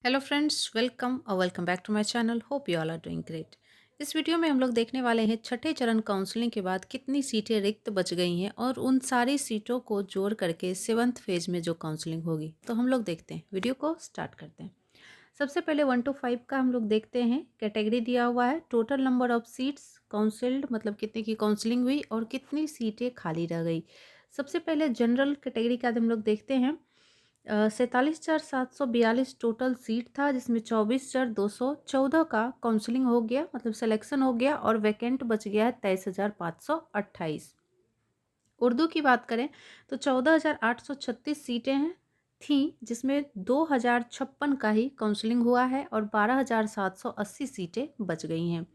Hello friends, welcome और welcome back to my channel. Hope you all are doing great. इस video में हम लोग देखने वाले हैं छठे चरण काउंसलिंग के बाद कितनी सीटें रिक्त बच गई हैं और उन सारी सीटों को जोड़ करके सेवन्थ फेज में जो काउंसलिंग होगी। तो हम लोग देखते हैं, वीडियो को स्टार्ट करते हैं। सबसे पहले 1 to 5 का हम लोग देखते हैं। कैटेगरी दिया हुआ है, टोटल नंबर ऑफ सीट्स काउंसिल्ड, मतलब कितने की काउंसलिंग हुई और कितनी सीटें खाली रह गई। सबसे पहले जनरल कैटेगरी का हम लोग देखते हैं। 47,742 टोटल सीट था, जिसमें 24,214 का काउंसलिंग हो गया, मतलब सिलेक्शन हो गया, और वैकेंट बच गया है 23,528। उर्दू की बात करें तो 14,836 सीटें हैं थी, जिसमें 2,056 का ही काउंसलिंग हुआ है और 12,780 सीटें बच गई हैं।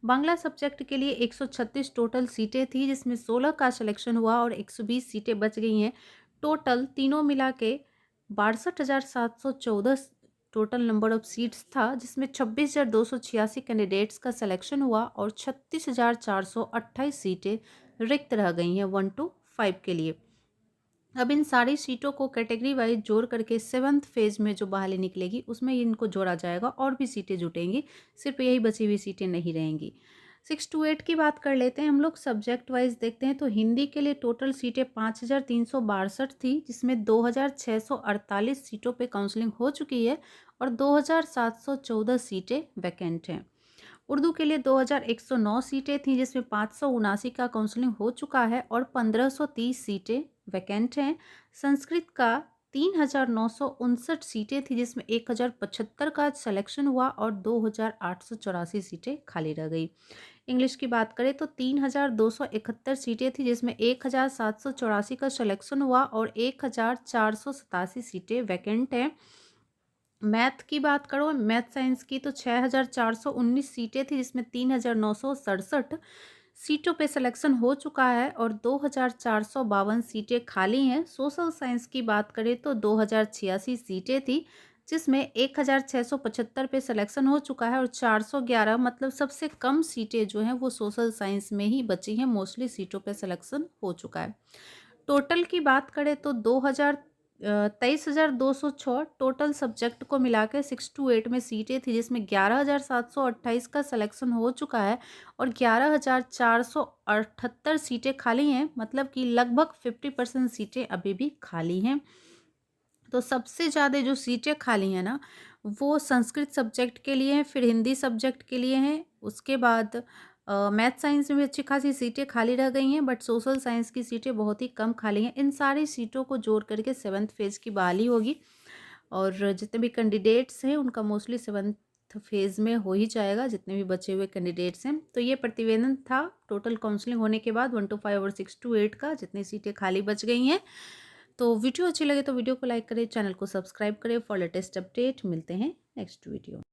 बांग्ला सब्जेक्ट के लिए 136 टोटल सीटें थी, जिसमें 16 का सिलेक्शन हुआ और 120 सीटें बच गई हैं। टोटल तीनों मिला के 62,714 टोटल नंबर ऑफ सीट्स था, जिसमें 26,286 कैंडिडेट्स का सिलेक्शन हुआ और 36,428 सीटें रिक्त रह गई हैं 1 to 5 के लिए। अब इन सारी सीटों को कैटेगरी वाइज जोड़ करके सेवन्थ फेज में जो बहाली निकलेगी उसमें इनको जोड़ा जाएगा और भी सीटें जुटेंगी, सिर्फ यही बची हुई सीटें नहीं रहेंगी। 6 to 8 की बात कर लेते हैं हम लोग। सब्जेक्ट वाइज देखते हैं तो हिंदी के लिए टोटल सीटें 5,362 थी, जिसमें 2,648 सीटों पे काउंसलिंग हो चुकी है और 2,714 सीटें वैकेंट हैं। उर्दू के लिए 2,109 सीटें थीं, जिसमें 579 का काउंसलिंग हो चुका है और 1,530 सीटें वैकेंट हैं। संस्कृत का 3,959 सीटें थी, जिसमें 1,075 का सिलेक्शन हुआ और 2,884 सीटें खाली रह गई। इंग्लिश की बात करें तो 3,271 सीटें थी, जिसमें 1,784 का सिलेक्शन हुआ और 1,487 सीटें वैकेंट हैं। मैथ की बात करो, मैथ साइंस की तो 6,419 सीटें थी, जिसमें 3,967 सीटों पे सिलेक्शन हो चुका है और 2,452 सीटें खाली हैं। सोशल साइंस की बात करें तो 2,086 सीटें थी, जिसमें 1,675 पे सिलेक्शन हो चुका है और 411, मतलब सबसे कम सीटें जो हैं वो सोशल साइंस में ही बची हैं। मोस्टली सीटों पे सिलेक्शन हो चुका है। टोटल की बात करें तो 23,206 टोटल सब्जेक्ट को मिला के 6 to 8 में सीटें थी, जिसमें 11,728 का सिलेक्शन हो चुका है और 11,478 सीटें खाली हैं, मतलब कि लगभग 50% सीटें अभी भी खाली हैं। तो सबसे ज़्यादा जो सीटें खाली हैं ना, वो संस्कृत सब्जेक्ट के लिए हैं, फिर हिंदी सब्जेक्ट के लिए हैं, उसके बाद मैथ साइंस में भी अच्छी खासी सीटें खाली रह गई हैं, बट सोशल साइंस की सीटें बहुत ही कम खाली हैं। इन सारी सीटों को जोड़ करके सेवन्थ फेज की बहाली होगी और जितने भी कैंडिडेट्स हैं उनका मोस्टली सेवन्थ फेज में हो ही जाएगा, जितने भी बचे हुए कैंडिडेट्स हैं। तो ये प्रतिवेदन था टोटल काउंसलिंग होने के बाद 1 to 5 और 6 to 8 का, जितनी सीटें खाली बच गई हैं। तो वीडियो अच्छी लगे तो वीडियो को लाइक करें, चैनल को सब्सक्राइब करें फॉर लेटेस्ट अपडेट। मिलते हैं नेक्स्ट वीडियो।